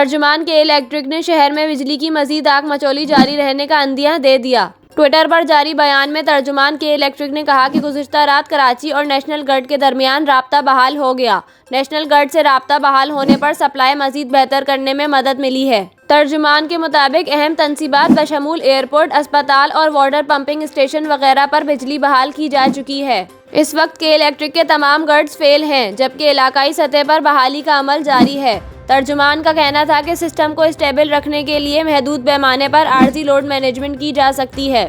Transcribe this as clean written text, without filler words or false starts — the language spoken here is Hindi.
तर्जुमान के इलेक्ट्रिक ने शहर में बिजली की मजीद आग मचौली जारी रहने का अंदिया दे दिया। ट्विटर पर जारी बयान में तर्जुमान के इलेक्ट्रिक ने कहा कि गुज़िश्ता रात कराची और नेशनल ग्रिड के दरमियान राब्ता बहाल हो गया। नेशनल ग्रिड से राब्ता बहाल होने पर सप्लाई मजीद बेहतर करने में मदद मिली है। तर्जुमान के मुताबिक अहम तनसीबात बशमूल एयरपोर्ट, अस्पताल और वाटर पंपिंग स्टेशन वगैरह पर बिजली बहाल की जा चुकी है। इस वक्त के इलेक्ट्रिक के तमाम ग्रिड्स फेल हैं, जबकि इलाकाई सतह पर बहाली का अमल जारी है। तर्जुमान का कहना था कि सिस्टम को स्टेबल रखने के लिए महदूद पैमाने पर आर्जी लोड मैनेजमेंट की जा सकती है।